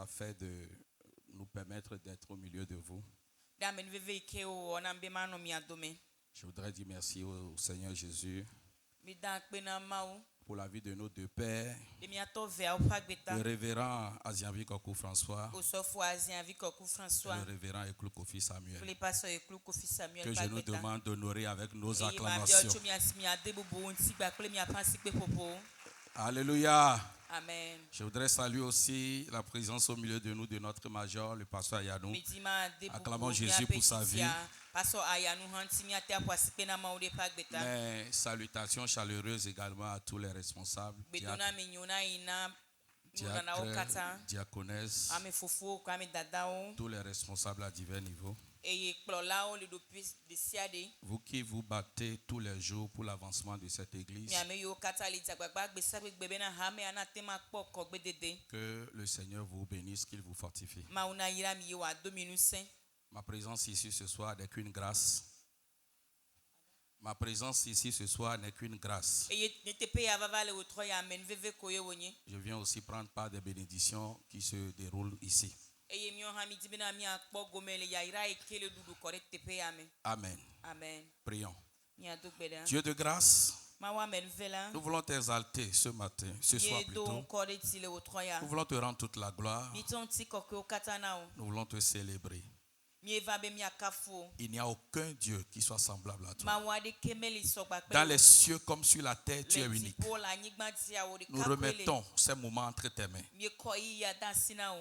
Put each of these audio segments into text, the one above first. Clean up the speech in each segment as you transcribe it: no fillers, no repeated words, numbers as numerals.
a fait de nous permettre d'être au milieu de vous. Je voudrais dire merci au Seigneur Jésus pour la vie de nos deux pères, le révérend Azianvi Kokou François et le révérend Eklou Kofi Samuel, que je nous demande d'honorer avec nos acclamations. Alléluia. Amen. Je voudrais saluer aussi la présence au milieu de nous de notre major, le pasteur Ayanou. Acclamons Jésus pour sa vie. Mais salutations chaleureuses également à tous les responsables, diacres, diaconesses, tous les responsables à divers niveaux. Vous qui vous battez tous les jours pour l'avancement de cette église, que le Seigneur vous bénisse, qu'il vous fortifie. Ma présence ici ce soir n'est qu'une grâce. Ma présence ici ce soir n'est qu'une grâce. Je viens aussi prendre part des bénédictions qui se déroulent ici. Amen. Amen. Prions. Dieu de grâce, nous voulons t'exalter ce matin, ce soir plutôt. Nous voulons te rendre toute la gloire. Nous voulons te célébrer. Il n'y a aucun Dieu qui soit semblable à toi. Dans les cieux comme sur la terre, tu es unique. Nous remettons ces moments entre tes mains.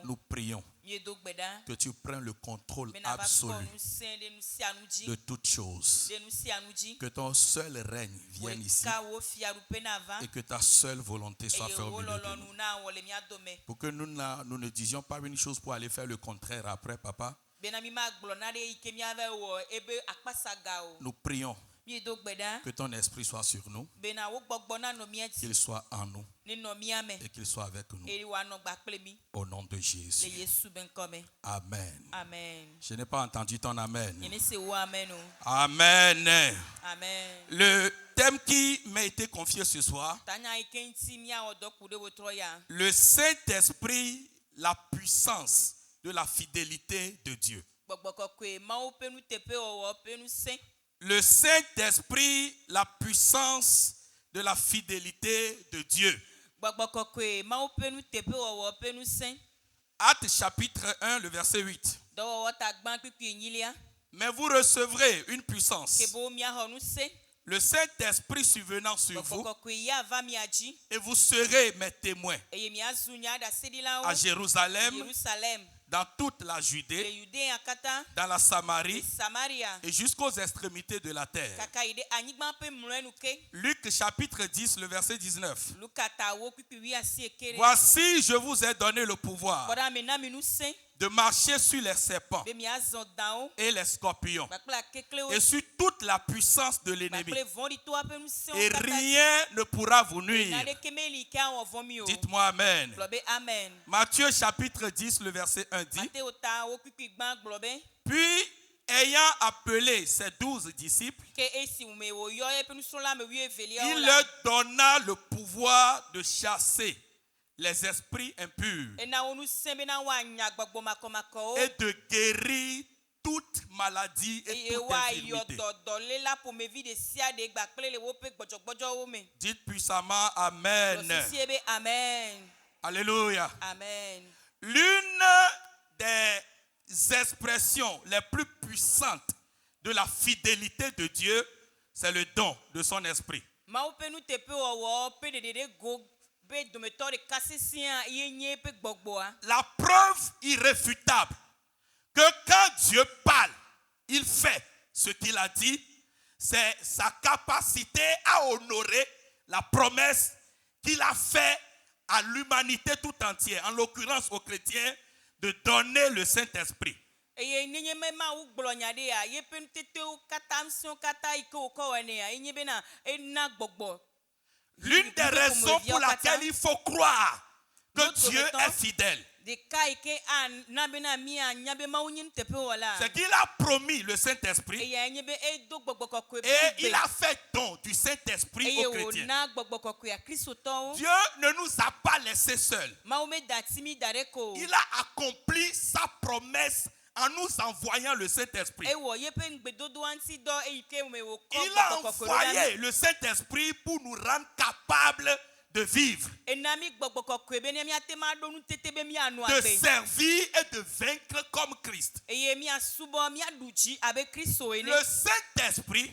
Nous prions que tu prennes le contrôle absolu de toutes choses. Que ton seul règne vienne ici et que ta seule volonté soit faite au milieu de nous. Pour que nous ne disions pas une chose pour aller faire le contraire après, papa. Nous prions que ton esprit soit sur nous, qu'il soit en nous et qu'il soit avec nous. Au nom de Jésus. Amen. Amen. Je n'ai pas entendu ton amen. Amen. Amen. Le thème qui m'a été confié ce soir, le Saint-Esprit, la puissance de la fidélité de Dieu. Le Saint-Esprit, la puissance de la fidélité de Dieu. Actes chapitre 1, le verset 8. Mais vous recevrez une puissance, le Saint-Esprit survenant sur vous, et vous serez mes témoins à Jérusalem, dans toute la Judée, dans la Samarie et jusqu'aux extrémités de la terre. Luc chapitre 10, le verset 19. Voici, je vous ai donné le pouvoir de marcher sur les serpents et les scorpions et sur toute la puissance de l'ennemi. Et rien ne pourra vous nuire. Dites-moi Amen. Matthieu chapitre 10, le verset 1 dit: Puis, ayant appelé ses 12 disciples, il leur donna le pouvoir de chasser les esprits impurs et de guérir toute maladie et toute infirmité. Dites puissamment Amen. Alléluia. Amen. L'une des expressions les plus puissantes de la fidélité de Dieu, c'est le don de son esprit. La preuve irréfutable que quand Dieu parle, il fait ce qu'il a dit, c'est sa capacité à honorer la promesse qu'il a faite à l'humanité tout entière, en l'occurrence aux chrétiens, de donner le Saint-Esprit. L'une des raisons pour laquelle il faut croire que Dieu est fidèle, C'est qu'il a promis le Saint-Esprit et il a fait don du Saint-Esprit aux chrétiens. Dieu ne nous a pas laissés seuls. Il a accompli sa promesse en nous envoyant le Saint-Esprit. Il a envoyé le Saint-Esprit pour nous rendre capables de vivre, de servir et de vaincre comme Christ. Le Saint-Esprit,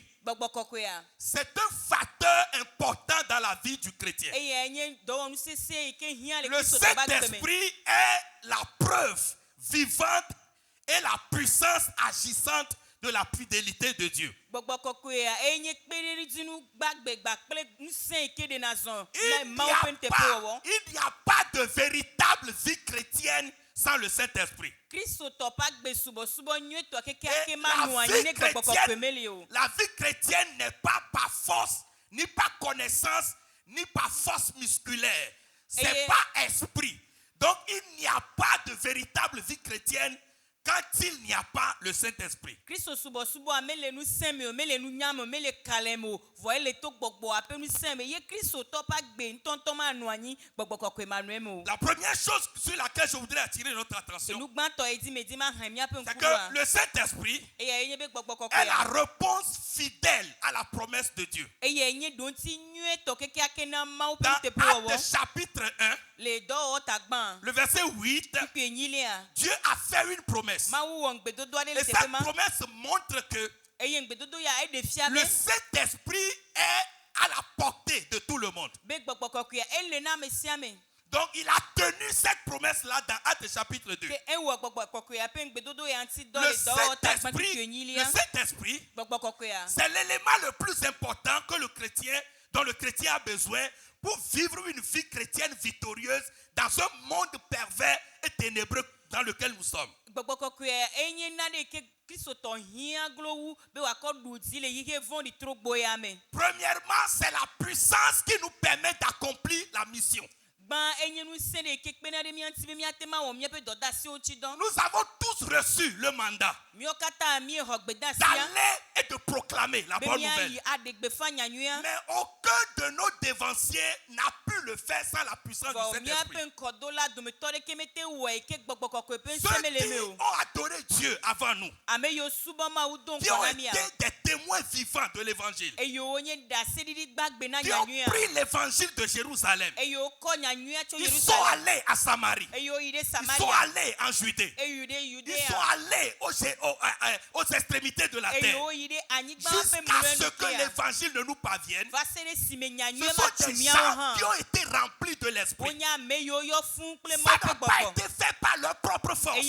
c'est un facteur important dans la vie du chrétien. Le Saint-Esprit est la preuve vivante et la puissance agissante de la fidélité de Dieu. Il n'y a pas de véritable vie chrétienne sans le Saint-Esprit. La vie chrétienne n'est pas par force, ni par connaissance, ni par force musculaire. C'est pas esprit. Donc il n'y a pas de véritable vie chrétienne quand il n'y a pas le Saint-Esprit. La première chose sur laquelle je voudrais attirer notre attention, c'est que le Saint-Esprit est la réponse fidèle à la promesse de Dieu. Dans Actes chapitre 1, le verset 8, Dieu a fait une promesse. Et cette promesse montre que le Saint-Esprit est à la portée de tout le monde. Donc il a tenu cette promesse-là dans Actes chapitre 2. Le Saint-Esprit, c'est l'élément le plus important que dont le chrétien a besoin pour vivre une vie chrétienne victorieuse dans un monde pervers et ténébreux dans lequel nous sommes. Premièrement, c'est la puissance qui nous permet d'accomplir la mission. Nous avons tous reçu le mandat d'aller et de proclamer la bonne nouvelle. Mais aucun de nos dévanciers n'a pu le faire sans la puissance du Saint-Esprit. Ceux qui ont adoré Dieu avant nous, qui ont été des témoins vivants de l'évangile, qui ont pris l'évangile de Jérusalem, ils sont allés à Samarie, ils sont allés en Judée, ils sont allés aux extrémités de la terre, jusqu'à ce que l'évangile ne nous parvienne. Ce sont des gens qui ont été remplis de l'esprit. Ça n'a pas été fait par leur propre force. Ce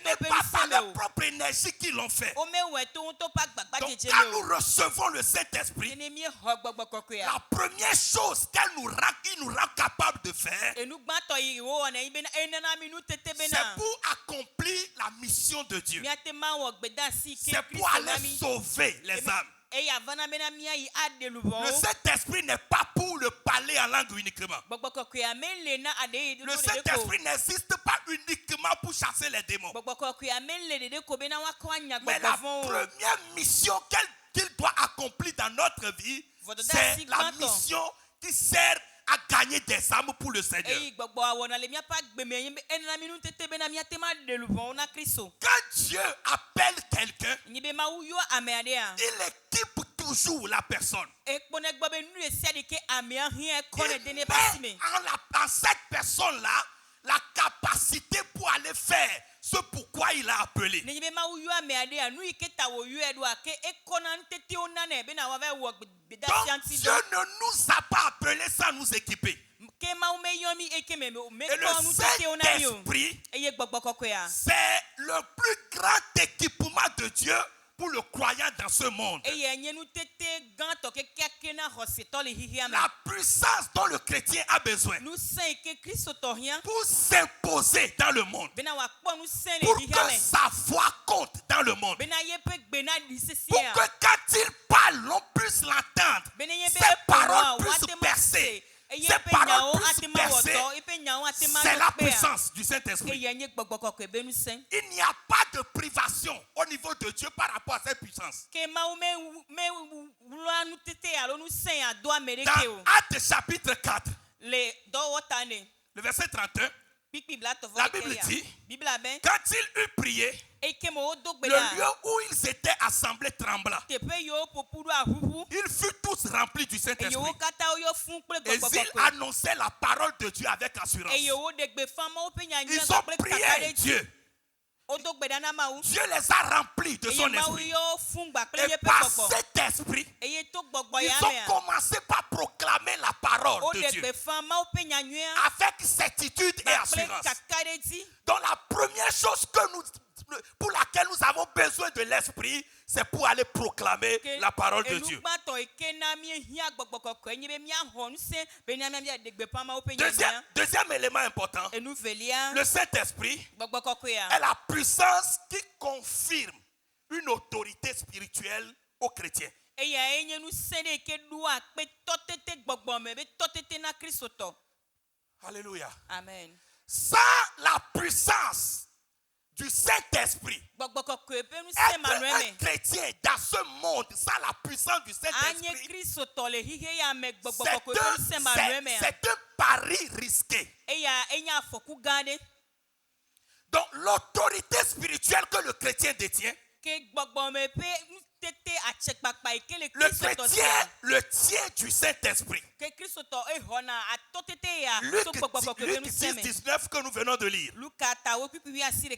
n'est pas par leur propre énergie qu'ils l'ont fait. Donc quand nous recevons le Saint-Esprit, la première chose qu'il nous rend capable de faire, c'est pour accomplir la mission de Dieu. C'est pour aller sauver les âmes. Le Saint-Esprit n'est pas pour le parler en langue uniquement. Le Saint-Esprit n'existe pas uniquement pour chasser les démons. Mais la première mission qu'il doit accomplir dans notre vie, c'est la mission qui sert à gagner des âmes pour le Seigneur. Quand Dieu appelle quelqu'un, il équipe toujours la personne. Il met en cette personne-là la capacité pour aller faire ce pourquoi il a appelé. Donc Dieu ne nous a pas appelés sans nous équiper. Et le Saint-Esprit, c'est le plus grand équipement de Dieu pour le croyant dans ce monde. La puissance dont le chrétien a besoin pour s'imposer dans le monde, pour que sa voix compte dans le monde, pour que quand il parle, l'on puisse l'entendre, ses paroles puissent percer, Ces paroles plus percées, c'est la puissance du Saint-Esprit. Il n'y a pas de privation au niveau de Dieu par rapport à cette puissance. Dans Actes chapitre 4, le verset 31, la Bible dit, quand il eut prié, le lieu où ils étaient assemblés trembla. Ils furent tous remplis du Saint-Esprit. Et ils annonçaient la parole de Dieu avec assurance. Ils ont prié Dieu. Dieu les a remplis de son esprit. Et par cet esprit, ils ont commencé par proclamer la parole de Dieu avec certitude et assurance. Donc la première chose pour laquelle nous avons besoin de l'esprit, c'est pour aller proclamer la parole de Dieu. Deuxième élément important, le Saint-Esprit est la puissance qui confirme une autorité spirituelle aux chrétiens. Alléluia. Amen. Sans la puissance du Saint-Esprit, être un chrétien dans ce monde, sans la puissance du Saint-Esprit, c'est un pari risqué. Donc l'autorité spirituelle que le chrétien détient, le chrétien le tient du Saint-Esprit. Luc 10, 19 que nous venons de lire.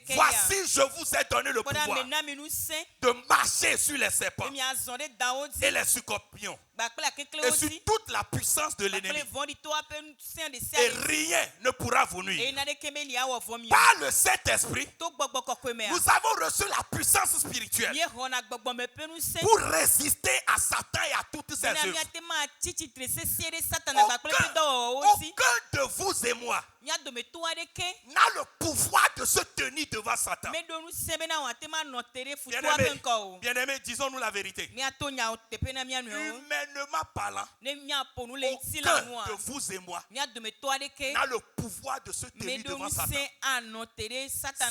Voici, je vous ai donné le pouvoir de marcher sur les serpents et les scorpions et sur toute la puissance de l'ennemi. Et rien ne pourra vous nuire. Par le Saint-Esprit, nous avons reçu la puissance spirituelle pour résister à Satan et à toutes ses œuvres. Aucun de vous et moi n'a le pouvoir de se tenir devant Satan. Bien-aimés, disons-nous la vérité. Humainement parlant, aucun de vous et moi n'a le pouvoir de se tenir devant Satan. Satan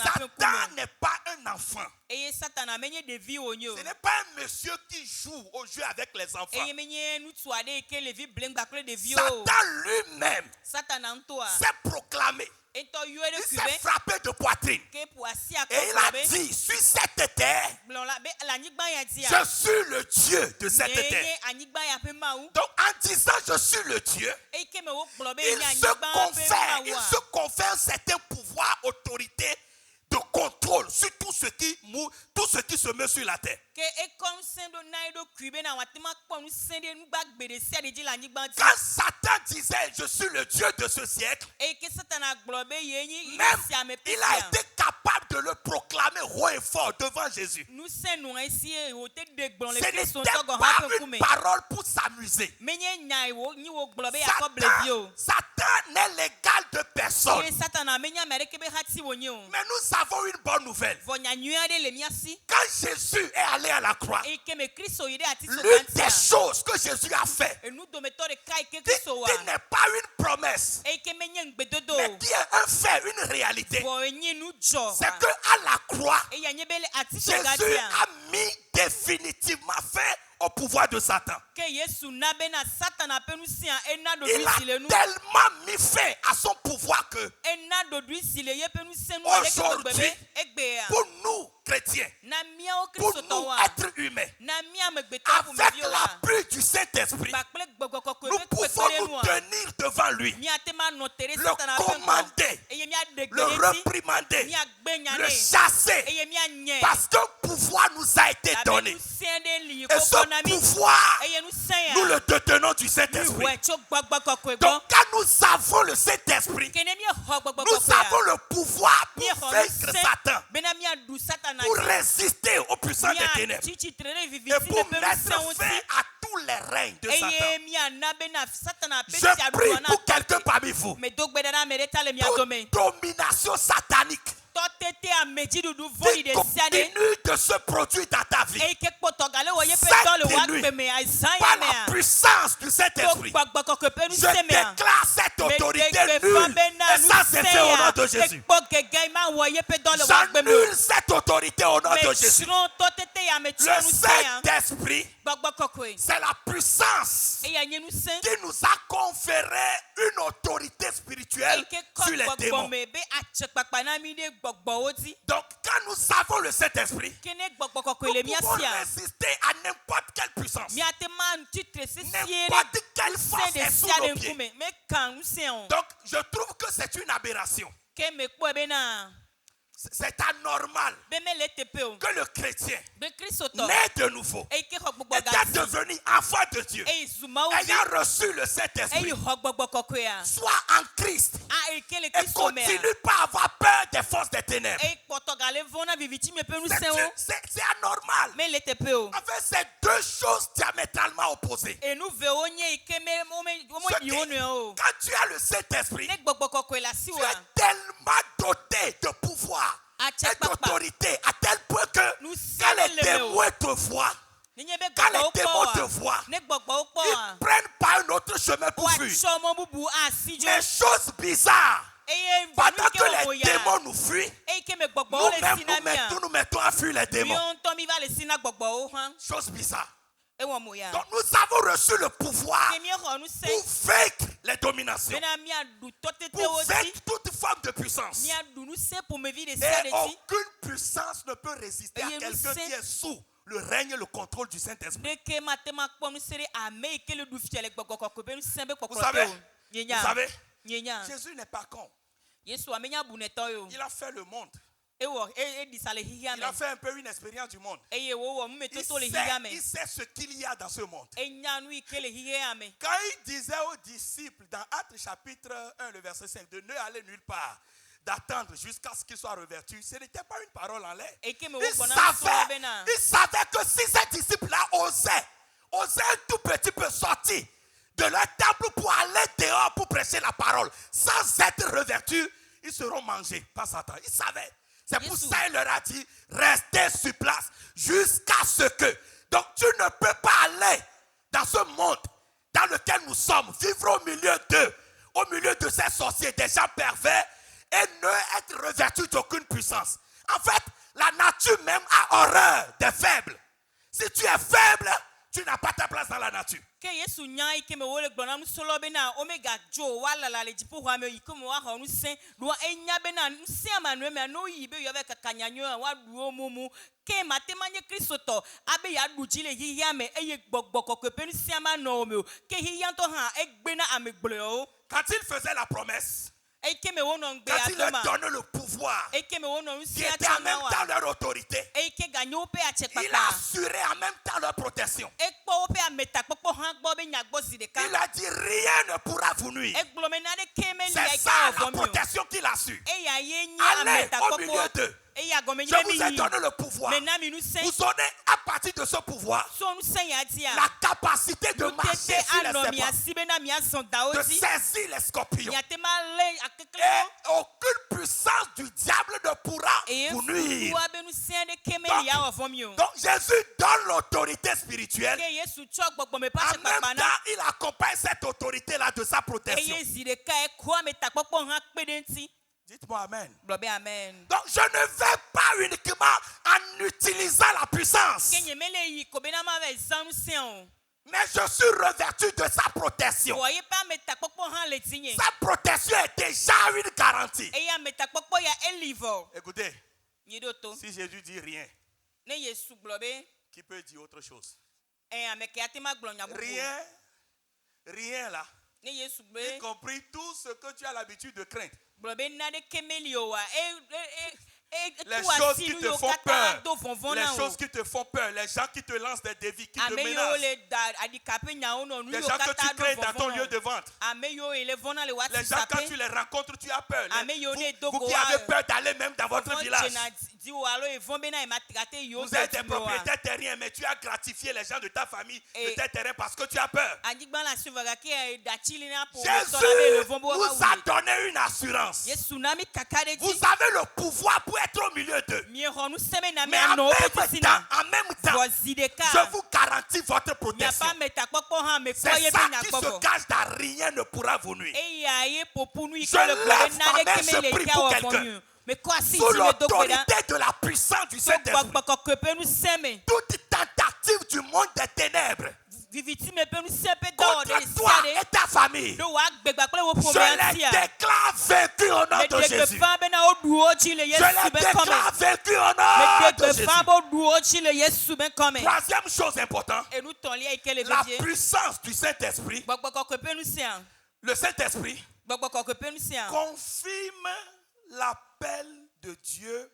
n'est pas un enfant. Ce n'est pas un monsieur qui joue au jeu avec les enfants. Satan lui-même s'est proclamé. Il s'est frappé de poitrine. Et il a dit, sur cette terre, je suis le Dieu de cette terre. Donc en disant je suis le Dieu, il se confère un certain pouvoir, autorité, de contrôle sur tout ce qui se met sur la terre. Quand Satan disait je suis le Dieu de ce siècle, même il a été capable de le proclamer haut et fort devant Jésus. Ce n'était pas une parole pour s'amuser. Satan n'est l'égal de personne. Mais nous avons une bonne nouvelle. Quand Jésus est allé à la croix, l'une des choses que Jésus a fait, qui n'est pas une promesse, mais qui est un fait, une réalité, c'est qu'à la croix, Jésus a mis définitivement fin au pouvoir de Satan. Il a tellement mis fin à son pouvoir que aujourd'hui, pour nous chrétiens, pour nous êtres humains, avec l'appui du Saint-Esprit, nous pouvons nous tenir devant lui, le commander, le réprimander, le chasser, parce qu'un pouvoir nous a été donné. Et ce pouvoir, nous le détenons du Saint-Esprit. Donc quand nous avons le Saint-Esprit, nous avons le pouvoir pour vaincre Satan, pour résister aux puissants des ténèbres et pour mettre fin à tous les règnes de Satan. Je prie pour quelqu'un parmi vous. Toute domination satanique continue de se produire dans ta vie. Cette nuit, par la puissance du Saint-Esprit, je déclare cette autorité nulle et sans effet au nom de Jésus. J'annule cette autorité au nom de Jésus. Le Saint-Esprit, c'est la puissance qui nous a conféré une autorité spirituelle sur les démons. Donc, quand nous savons le Saint-Esprit, nous pouvons résister à n'importe quelle puissance. N'importe quelle force est sous nos pieds. Donc, je trouve que c'est une aberration. C'est anormal que le chrétien, né de nouveau, étant devenu enfant de Dieu, ayant reçu le Saint-Esprit, soit en Christ et continue pas à avoir peur des forces des ténèbres. C'est anormal. En fait, c'est deux choses diamétralement opposées. Quand tu as le Saint-Esprit, tu es tellement doté de pouvoir et d'autorité à tel point que quand les témoins te voient, quand les démons te voient, ils prennent pas un autre chemin pour fuir. Les choses bizarres, pendant que les démons nous fuient, nous-mêmes nous mettons à fuir les démons. Chose bizarre. Donc nous avons reçu le pouvoir pour vaincre les dominations, pour vaincre toute forme de puissance. Et aucune puissance ne peut résister à quelqu'un qui est sous le règne et le contrôle du Saint-Esprit. Vous savez, Jésus n'est pas con. Il a fait le monde. Il a fait un peu une expérience du monde. Il sait ce qu'il y a dans ce monde. Quand il disait aux disciples dans Actes chapitre 1, le verset 5, de ne aller nulle part, d'attendre jusqu'à ce qu'il soit revêtu, ce n'était pas une parole en l'air. Il savait que si ces disciples-là osaient un tout petit peu sortir de leur temple pour aller dehors pour prêcher la parole, sans être revêtus, ils seront mangés par Satan. Il savait. C'est pour ça qu'il leur a dit, restez sur place jusqu'à ce que. Donc tu ne peux pas aller dans ce monde dans lequel nous sommes, vivre au milieu de ces sorciers, des gens pervers, et ne être revêtu d'aucune puissance. En fait, la nature même a horreur des faibles. Si tu es faible, tu n'as pas ta place dans la nature. Quand il faisait la promesse, quand il leur donne le pouvoir qui était en même temps leur autorité, il a assuré en même temps leur protection. Il a dit rien ne pourra vous nuire. C'est ça la protection qu'il a su. Allez au milieu d'eux. Je vous ai donné le pouvoir. Vous donnez à partir de ce pouvoir la capacité de marcher sur les serpents, de saisir les scorpions. Et aucune puissance du diable ne pourra vous nuire. Donc Jésus donne l'autorité spirituelle. En même temps, il accompagne cette autorité-là de sa protection. Dites-moi amen. Donc je ne vais pas uniquement en utilisant la puissance, mais je suis revêtu de sa protection. Sa protection est déjà une garantie. Écoutez, si Jésus dit rien, qui peut dire autre chose? Rien là, y compris tout ce que tu as l'habitude de craindre. Les choses qui te font peur, les choses qui te font peur, les gens qui te lancent des défis, qui te menacent, les gens que tu crains dans ton lieu de vente, les gens quand tu les rencontres, tu as peur. Vous qui avez peur d'aller même dans votre village, vous êtes des propriétaires terriens, mais tu as gratifié les gens de ta famille de tes terrains parce que tu as peur. Jésus vous a donné une assurance. Vous avez le pouvoir pour être au au milieu d'eux. Mais en même temps, je vous garantis votre protection. C'est ça qui se cache dans rien ne pourra vous nuire. Je lève ma main, je prie pour quelqu'un. Sous l'autorité de la puissance du Saint-Esprit, toute tentative du monde des ténèbres contre toi et ta famille, je les déclare vaincus au nom de Jésus. Je les déclare vaincus au nom de Jésus. Troisième chose importante, la puissance du Saint-Esprit. Le Saint-Esprit confirme l'appel de Dieu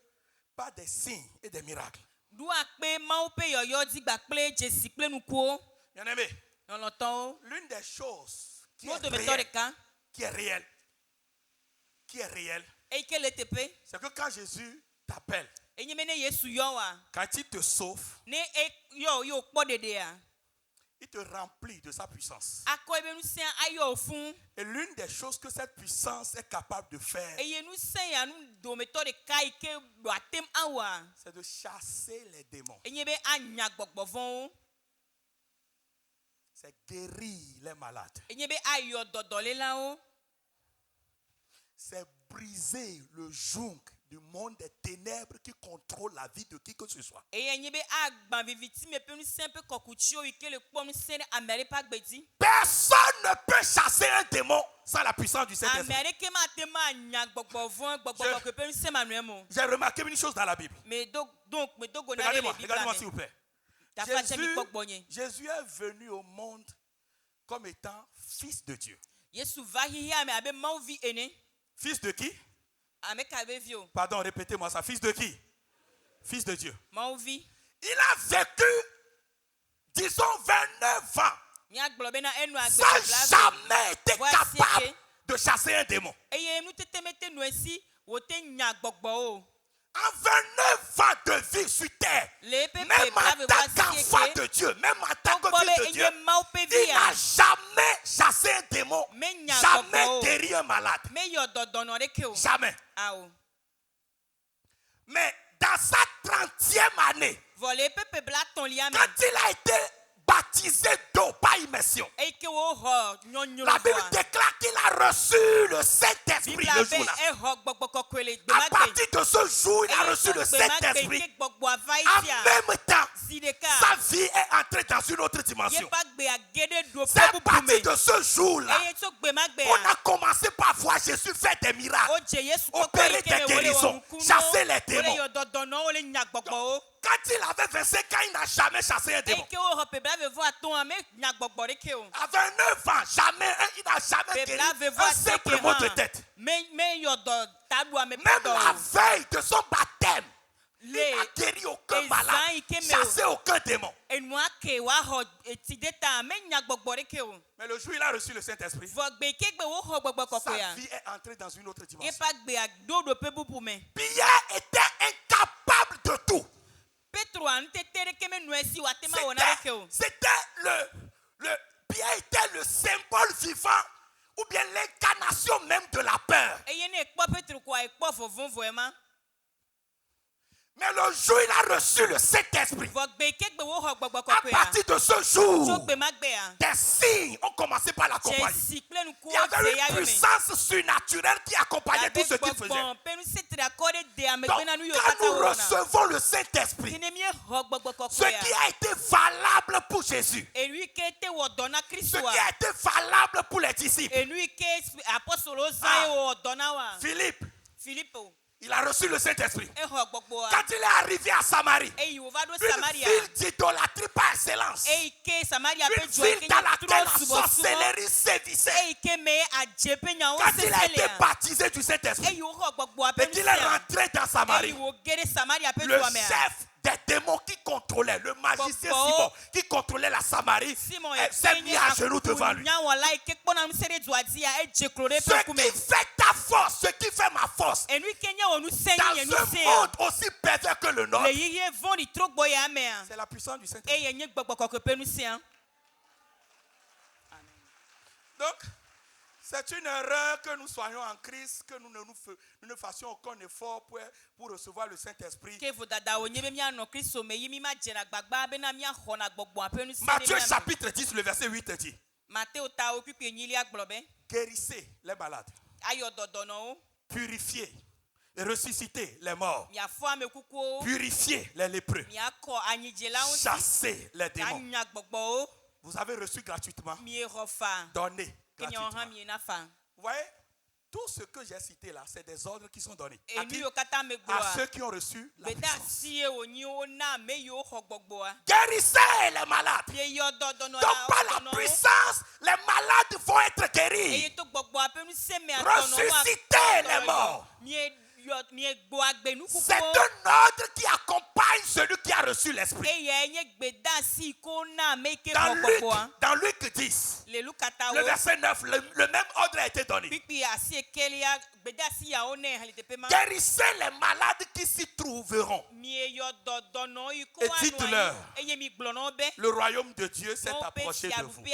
par des signes et des miracles. Bien-aimé, l'une des choses qui est réelle, c'est que quand Jésus t'appelle, quand il te sauve, il te remplit de sa puissance. Et l'une des choses que cette puissance est capable de faire, c'est de chasser les démons. C'est guérir les malades. C'est briser le joug du monde des ténèbres qui contrôle la vie de qui que ce soit. Personne ne peut chasser un démon sans la puissance du Saint-Esprit. J'ai remarqué une chose dans la Bible. Regardez-moi s'il vous plaît. Jésus est venu au monde comme étant fils de Dieu. Fils de qui? Pardon, répétez-moi ça. Fils de qui? Fils de Dieu. Il a vécu, disons, 29 ans sans jamais été capable de chasser un démon. En 29 ans de vie sur terre, même en tant qu'enfant de Dieu, même en tant que fils de Dieu, il n'a jamais chassé un démon, jamais guéri un malade. Jamais. Mais dans sa 30e année, quand il a été baptisé d'eau par immersion, la Bible déclare qu'il a reçu le Saint-Esprit le jour-là. À partir de ce jour, il a reçu le Saint-Esprit. En même temps, sa vie est entrée dans une autre dimension. C'est à partir de ce jour-là, on a commencé par voir Jésus faire des miracles, opérer des guérisons, chasser les démons. Quand il avait 25 ans, il n'a jamais chassé un démon. À 29 ans, il n'a jamais guéri un simple mot de tête. Même la veille de son baptême, il n'a guéri aucun malade, chassé aucun démon. Mais le jour où il a reçu le Saint-Esprit, sa vie est entrée dans une autre dimension. Pierre était incapable de tout. Pierre était le symbole vivant ou bien l'incarnation même de la peur. Mais le jour où il a reçu le Saint-Esprit, à partir de ce jour, des signes ont commencé par l'accompagner. Il y avait une puissance surnaturelle qui accompagnait tout ce qu'il faisait. Donc, quand nous recevons le Saint-Esprit, ce qui a été valable pour Jésus, ce qui a été valable pour les disciples, Philippe, il a reçu le Saint-Esprit. Quand il est arrivé à Samarie, une ville d'idolâtrie par excellence, une ville dans laquelle la sorcellerie sévissait. Quand il a été baptisé du Saint-Esprit et qu'il est rentré dans Samarie, le chef des démons qui contrôlait, le magicien Simon qui contrôlait la Samarie, s'est mis à genoux devant lui. Ce qui fait ta force, ce qui fait ma force, dans ce monde aussi pervers que le nôtre, c'est la puissance du Saint-Esprit. Donc, C'est une erreur que nous soyons en Christ, que nous ne fassions aucun effort pour recevoir le Saint-Esprit. Matthieu chapitre 10, le verset 8 dit: guérissez les malades, purifiez et ressuscitez les morts, purifiez les lépreux, chassez les démons. Vous avez reçu gratuitement, donnez gratuitement. Vous voyez, tout ce que j'ai cité là, c'est des ordres qui sont donnés à ceux qui ont reçu la puissance. Guérissez les malades. Donc par la puissance, les malades vont être guéris. Ressuscitez les morts. C'est un ordre qui accompagne celui qui a reçu l'Esprit. Dans Luc 10, le verset 9, le même ordre a été donné. Guérissez les malades qui s'y trouveront. Et dites-leur, le royaume de Dieu s'est approché de vous.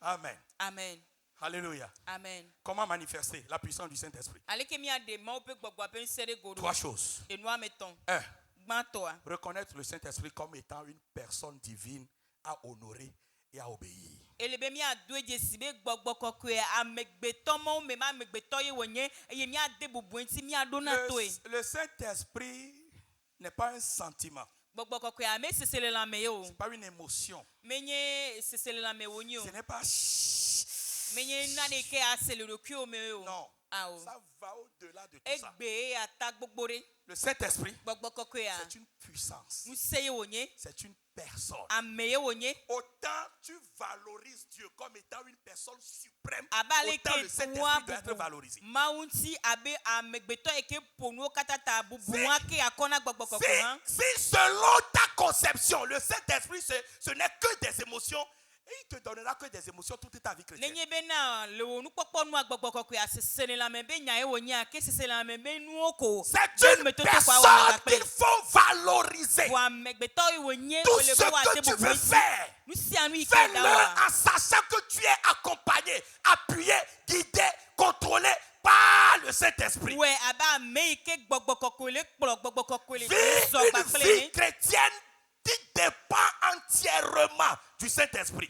Amen. Amen. Alléluia. Amen. Comment manifester la puissance du Saint-Esprit? 3 choses. 1. Reconnaître le Saint-Esprit comme étant une personne divine à honorer et à obéir. Le Saint-Esprit n'est pas un sentiment. Ce n'est pas une émotion. Ce n'est pas... Non, ça va au-delà de tout ça. Le Saint-Esprit, c'est une puissance. C'est une personne. Autant tu valorises Dieu comme étant une personne suprême, autant le Saint-Esprit doit être valorisé. Si selon ta conception, le Saint-Esprit, ce n'est que des émotions, et il te donnera que des émotions toute ta vie chrétienne. C'est une personne qu'il faut valoriser. Tout ce que tu veux faire, fais-le en sachant que tu es accompagné, appuyé, guidé, contrôlé par le Saint-Esprit. Vis une vie chrétienne qui dépend entièrement du Saint-Esprit.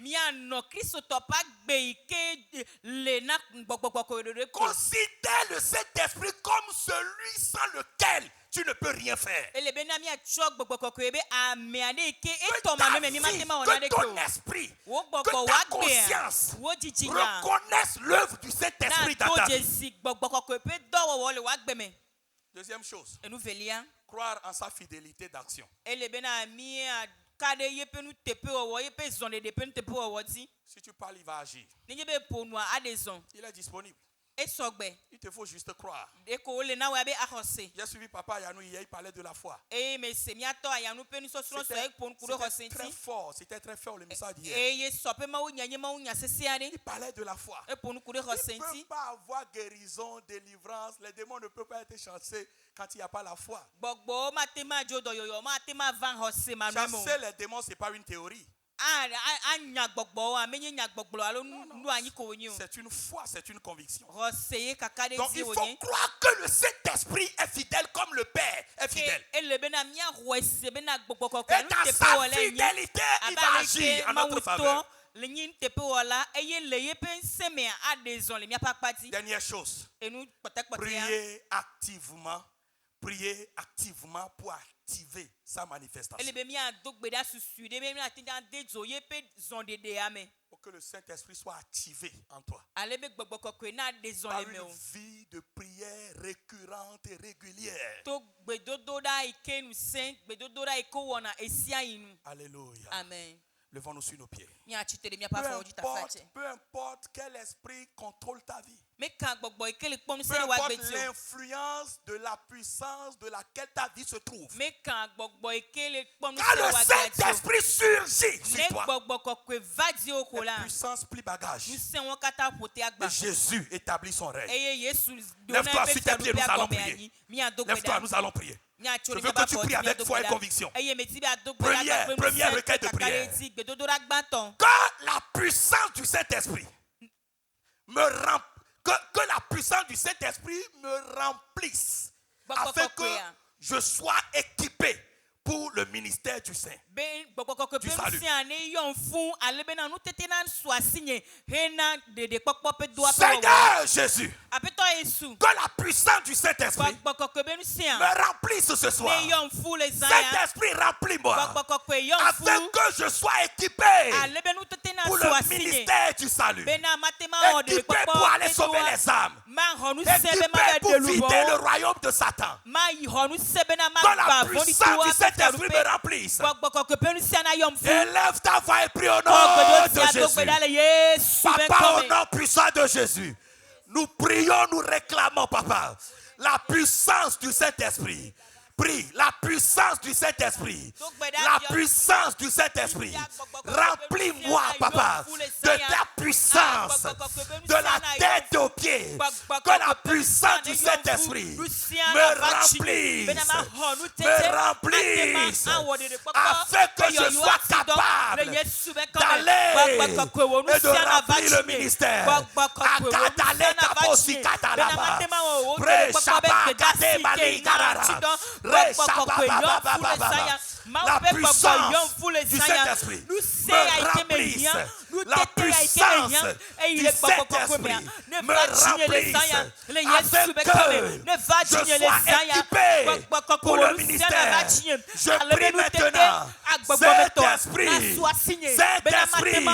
Considère le Saint-Esprit comme celui sans lequel tu ne peux rien faire. Que ton esprit, que ta conscience reconnaisse l'œuvre du Saint-Esprit dans ta vie. Deuxième chose, croire en sa fidélité d'action. Si tu parles, il va agir. Il est disponible. Il te faut juste croire. J'ai suivi Papa Yanou hier, il parlait de la foi. C'était très fort le message d'hier. Il parlait de la foi. Il ne peut pas avoir guérison, délivrance. Les démons ne peuvent pas être chassés quand il n'y a pas la foi. Chasser les démons, ce n'est pas une théorie. C'est une foi, c'est une conviction. Donc il faut croire que le Saint-Esprit est fidèle comme le Père est fidèle. Et dans sa fidélité, il va agir en notre faveur. Dernière chose, priez activement pour activer sa manifestation. Pour que le Saint-Esprit soit activé en toi. Par une vie de prière récurrente et régulière. Alléluia. Amen. Levons-nous sur nos pieds. Peu importe quel esprit contrôle ta vie. Peu importe l'influence de la puissance de laquelle ta vie se trouve. Quand le Saint-Esprit surgit sur toi, la puissance plie bagage. Et Jésus établit son règne. Lève-toi sur tes pieds, nous allons prier. Lève-toi, nous allons prier. Je veux que tu pries avec foi et conviction. Premier recueil de prière. Que la puissance du Saint-Esprit que la puissance du Saint-Esprit me remplisse afin que je sois équipé pour le ministère du Saint. Du salut. Seigneur Jésus, que la puissance du Saint-Esprit me remplisse ce soir. Saint-Esprit, remplis-moi afin que je sois équipé pour le ministère du salut. Équipé pour aller sauver les âmes. Équipé pour vider le royaume de Satan. Que la puissance du Saint-Esprit me remplisse. Élève ta voix et prie au nom de Jésus. Papa, au nom puissant de Jésus, nous prions, nous réclamons, Papa, la puissance du Saint-Esprit. Prie la puissance du Saint-Esprit. La puissance du Saint-Esprit. Remplis-moi, Papa, de ta puissance, de la tête aux pieds. Que la puissance du Saint-Esprit me remplisse, afin que je sois capable d'aller et de remplir le ministère. La puissance du Saint-Esprit me remplisse. La puissance du Saint-Esprit me remplisse afin que je sois équipé pour le ministère. Je prie maintenant, Saint-Esprit, Saint-Esprit,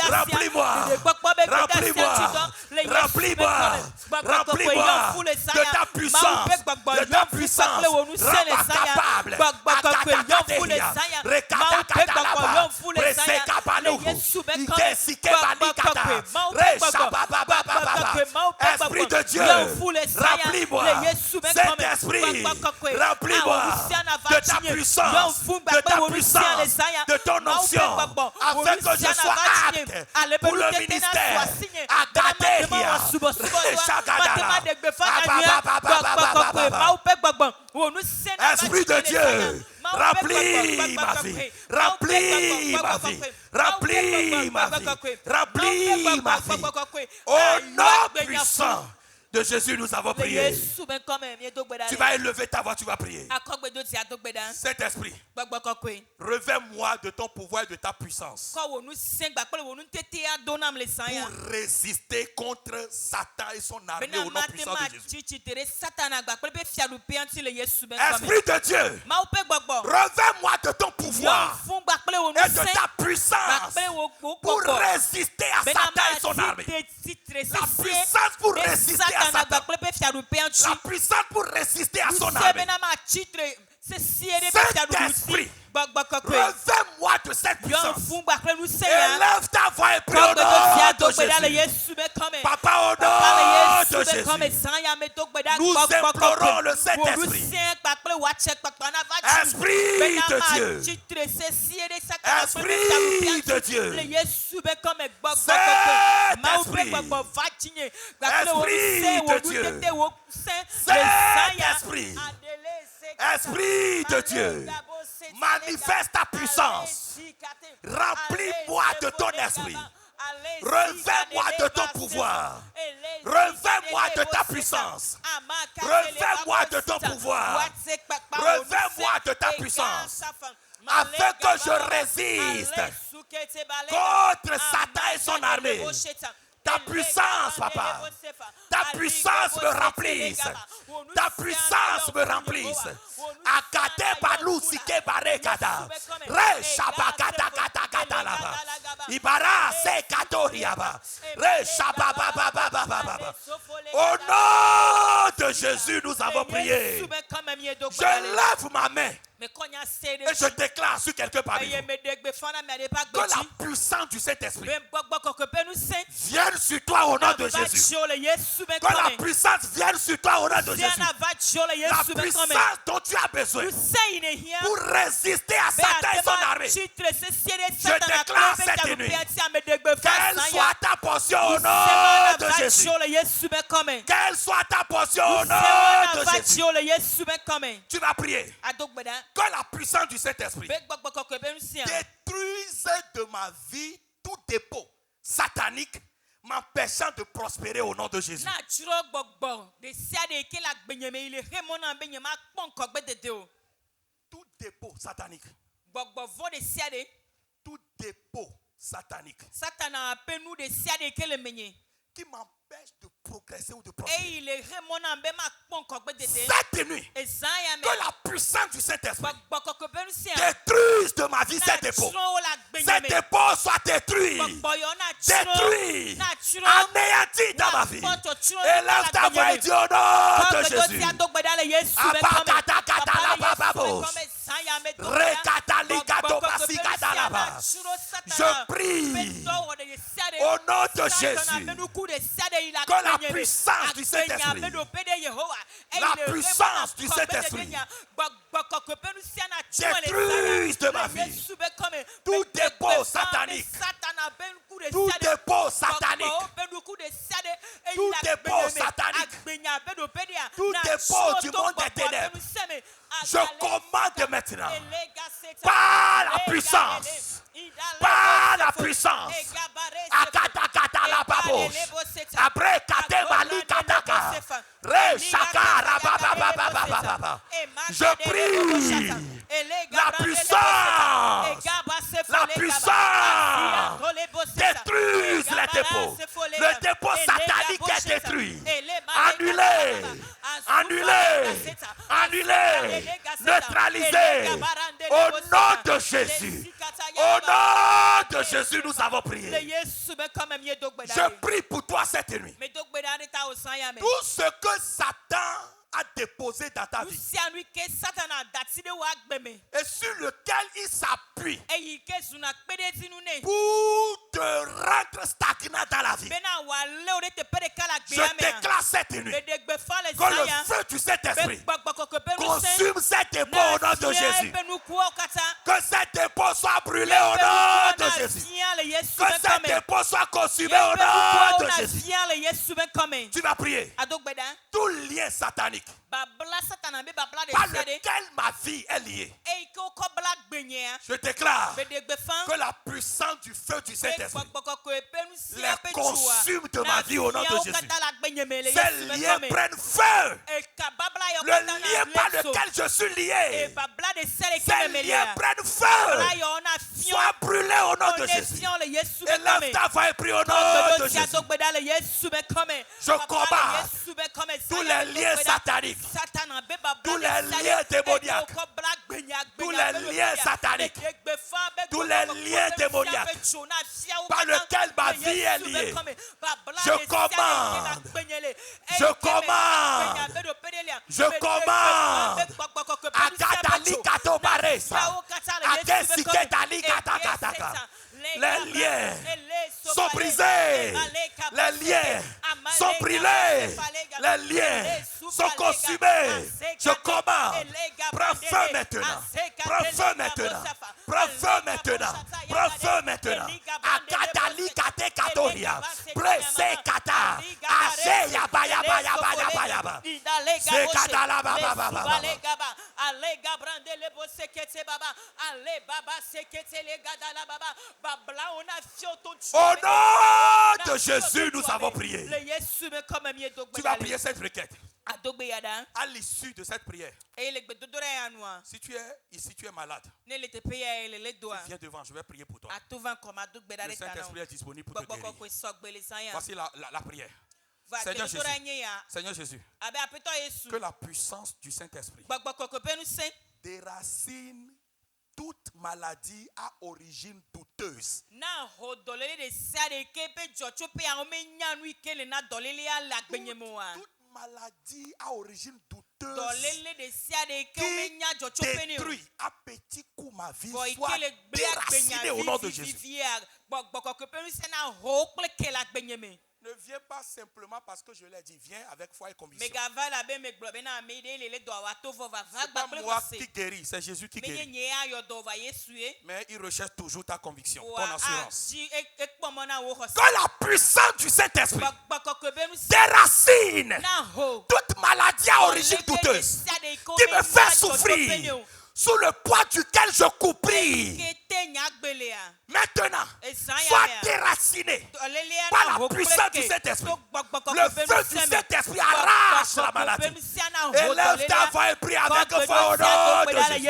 remplis-moi, remplis-moi, remplis-moi, remplis-moi de ta puissance, de ta puissance. Rends-moi capable. Esprit de Dieu, remplis-moi. Saint-Esprit, remplis-moi de ta puissance, de ton onction, afin que je sois apte pour le ministère. Esprit de Dieu, remplis ma vie, remplis ma vie, remplis ma vie, remplis ma vie. Au nom puissant de Jésus, nous avons prié. Tu vas élever ta voix, tu vas prier. Saint-Esprit, revêts-moi de ton pouvoir et de ta puissance pour résister contre Satan et son armée au nom puissant de Jésus. Esprit de Dieu, revêts-moi de ton pouvoir et de ta puissance pour résister à Satan et son armée. La puissance pour résister à Satan. La puissance pour résister à son armée. Saint-Esprit, revêts-moi de cette puissance. Élève ta voix et prie au nom de Jésus. Papa, au nom de Jésus, nous implorons le Saint-Esprit. Esprit de Dieu. Esprit de Dieu. Saint-Esprit. Esprit de Dieu. Saint-Esprit. Esprit de Dieu, manifeste ta puissance. Remplis-moi de ton esprit. Revêts-moi de ton pouvoir. Revêts-moi de ta puissance. Revêts-moi de ton pouvoir. Revêts-moi de ta puissance. Afin que je résiste contre Satan et son armée. Ta puissance, Papa. Ta puissance me remplisse. Ta puissance me remplisse. Akate balou sike barekata. Re shabakata kata kata laba. Ibara se katoriaba. Re shababababababa. Au nom de Jésus, nous avons prié. Je lève ma main. Et je déclare sur quelqu'un parmi vous que la puissance du Saint-Esprit vienne sur toi au nom de Jésus. Que la puissance vienne sur toi au nom de Jésus. La puissance dont tu as besoin pour résister à Satan et son armée. Je déclare cette nuit qu'elle soit ta portion au nom de Jésus. Qu'elle soit ta portion au nom de Jésus. Tu vas prier. Que la puissance du Saint-Esprit détruise de ma vie tout dépôt satanique m'empêchant de prospérer au nom de Jésus. Tout dépôt satanique. Tout dépôt satanique qui m'empêche de progresser ou de prospérer. Cette nuit, que la puissance du Saint-Esprit détruise de ma vie ces dépôts. Ces dépôts soient détruits. Détruits. Anéantis dans ma vie. Élève ta voix et dis au nom de Jésus. Je prie au nom de Jésus que la puissance du Saint-Esprit, la puissance du Saint-Esprit détruise de ma vie tout dépôt satanique, tout dépôt satanique, tout dépôt satanique, tout dépôt du monde des ténèbres. Je commande maintenant par la puissance, par la puissance, Akata la babos, après Katemali Kataka, Re Shaka Rababababababa. Je prie la puissance, détruise les dépôts. Le dépôt satanique est détruit. Annulé, annulé, annulé, neutralisé. Au nom de Jésus. Au nom de Jésus, nous avons prié. Je prie pour toi cette nuit. Tout ce que Satan a déposé dans ta vie et sur lequel il s'appuie pour te rendre stagnant dans la vie, je déclare cette nuit que le feu du Saint-Esprit consume cet dépôt au nom de Jésus. Que cet dépôt soit brûlé au nom de Jésus. Que cet dépôt soit consumé au nom de Jésus. Tu vas prier. Tout lien satanique par lequel ma vie est liée, je déclare que la puissance du feu du Saint-Esprit les consume de ma vie au nom de Jésus. Ces liens prennent feu. Le lien par lequel je suis lié, ces liens prennent feu. Sois brûlé au nom de Jésus. Élève ta voix et prie au nom de Jésus. Je combats tous les liens sataniques, tous les liens démoniaques, tous les liens sataniques, tous les liens démoniaques par lesquels ma vie est liée. Je commande, je commande, je commande. Les liens sont brisés, les liens sont brûlés, les liens sont consumés. Je commande, prends feu maintenant, prends feu maintenant, prends feu maintenant, prends feu maintenant. Akatali kate katoria, presse kata, ase yaba yaba yaba yaba yaba, se katala baba baba baba. Alega brande le bosekete baba, ale baba sekete le gadala baba. Au nom de Jésus, nous avons prié. Tu vas prier cette requête. À l'issue de cette prière, si tu es ici, tu es malade, viens devant, je vais prier pour toi. Le Saint-Esprit est disponible pour te guérir. Voici la prière. Seigneur Jésus, que la puissance du Saint-Esprit déracine toute maladie à origine douteuse. Toute maladie à origine douteuse qui détruit à petit coup ma vie soit déracinée au nom de Jésus. Ne viens pas simplement parce que je l'ai dit. Viens avec foi et conviction. Ce n'est pas moi qui guéris, c'est Jésus qui guérit. Mais il recherche toujours ta conviction, ton assurance. Que la puissance du Saint-Esprit déracine toute maladie à origine douteuse qui me fait souffrir, sous le poids duquel je coupris. Maintenant, sois déraciné par la puissance du Saint-Esprit. Le feu du Saint-Esprit arrache la maladie. Élève ta voix et prie avec foi au nom de Jésus.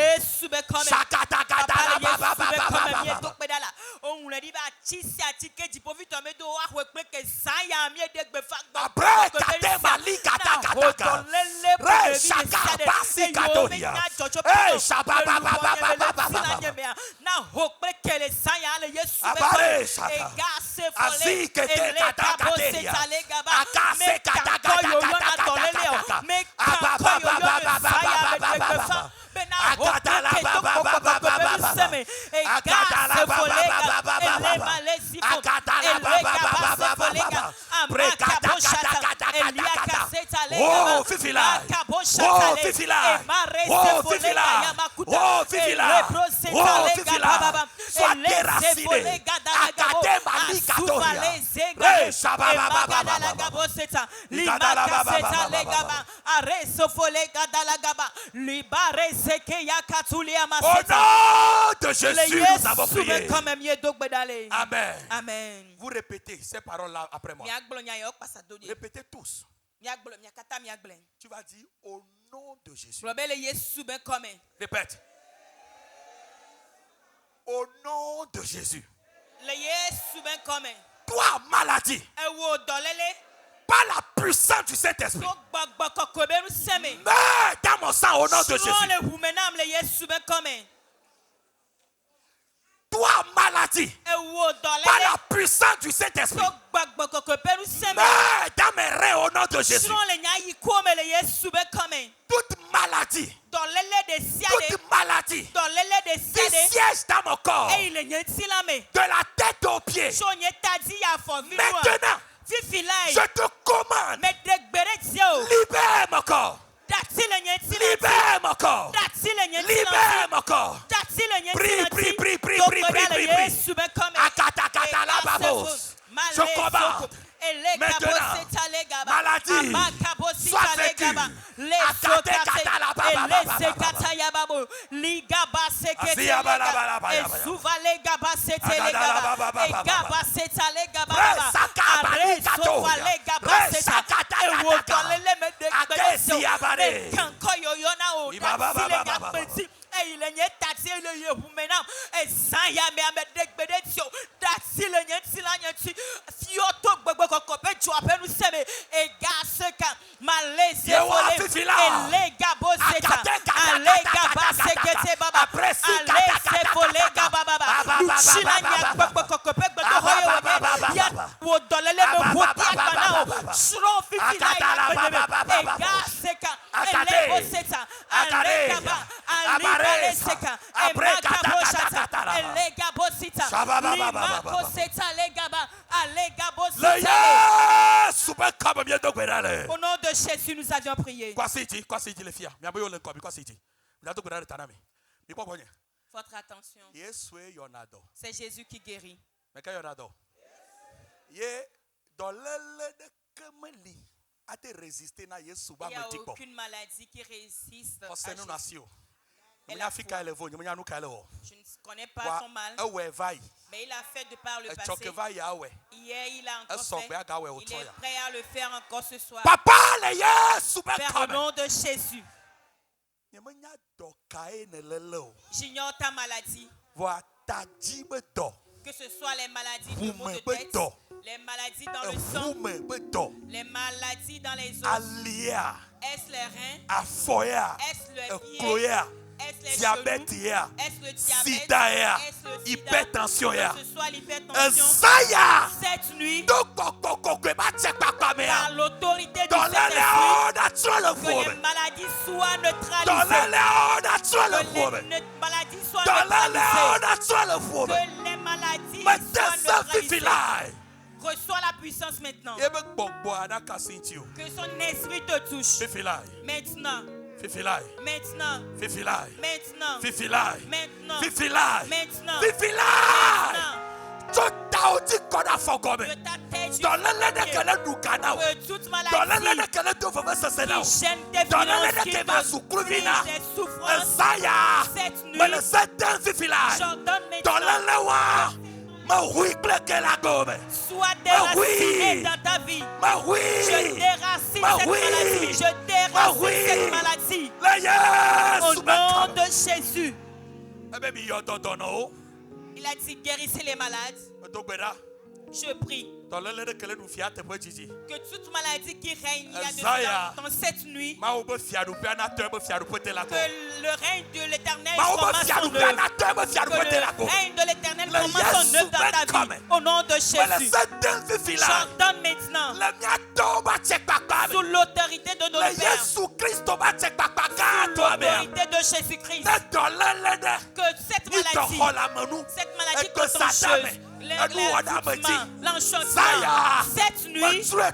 Oh, Fifila! Oh, Fifila! Oh, Fifila! Oh, Fifila! Oh, Fifila! Sois déraciné. Akate Malikatoria. Re Au nom de Jésus, nous avons prié. Amen. Amen. Vous répétez ces paroles-là après moi. Répétez tous. Tu vas dire au nom de Jésus. Répète. Au nom de Jésus. Toi, maladie, par la puissance du Saint-Esprit, meurs dans mon sang au nom de Jésus. Toi, maladie, par la puissance du Saint-Esprit, meurs dans mes reins au nom de Jésus. Toute maladie, qui siège dans mon corps, de la tête aux pieds, maintenant, je te commande, libère mon corps. Libère mon corps. Libère mon corps. Prie. Akata la babos. Je commande. Maintenant, maladie, sois vécue. Akata la babos. Au nom de Jésus, nous avions prié. Votre attention. C'est Jésus qui guérit. Il n'y a aucune maladie qui résiste à Jésus. Je ne connais pas son mal, mais il a fait de par le passé. Hier, il a encore fait. Il est prêt à le faire encore ce soir. Père, au nom de Jésus. J'ignore ta maladie. Que ce soit les maladies de maux de tête, les maladies dans le sang, les maladies dans les os. Est-ce les reins? Est-ce le pied? Diabète, sida, hypertension, cette nuit, par l'autorité du Saint-Esprit, que les maladies soient neutralisées, que les maladies soient neutralisées, que les maladies soient neutralisées. Reçois la puissance maintenant. Que son esprit te touche. Maintenant. Maintenant. Toute maladie cette nuit, j'ordonne Sois déraciné dans ta vie. Je déracine cette maladie. Je déracine cette maladie. Au nom de Jésus. Il a dit guérissez les malades. Je prie que toute maladie qui règne dans cette nuit, que le règne de l'Éternel commence en œuvre. Que le règne de l'Éternel commence en œuvre dans ta vie. Au nom de Jésus. J'ordonne maintenant, sous l'autorité de notre Père, sous l'autorité de Jésus-Christ, que cette maladie contagieuse, l'enchantement, cette nuit, je le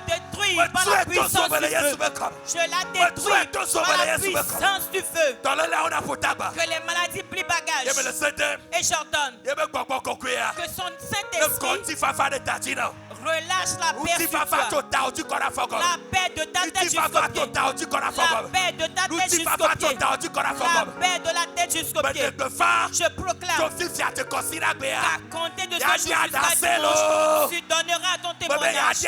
détruis par la puissance du feu. Je la détruis par la puissance du feu. Que les maladies plient bagage. Et j'ordonne que son Saint-Esprit relâche la paix sur toi. La paix de ta tête jusqu'au pied. La paix de ta tête jusqu'au pied. La paix de la tête jusqu'au pied. Je proclame qu'à compter de ce jour jusqu'à dimanche, tu donneras ton témoignage. Tu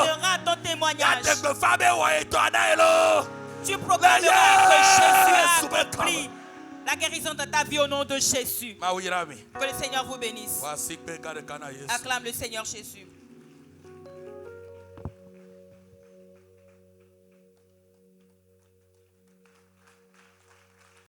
donneras ton témoignage. Tu proclameras que Jésus a accompli la guérison de ta vie au nom de Jésus. Que le Seigneur vous bénisse. Acclame le Seigneur Jésus.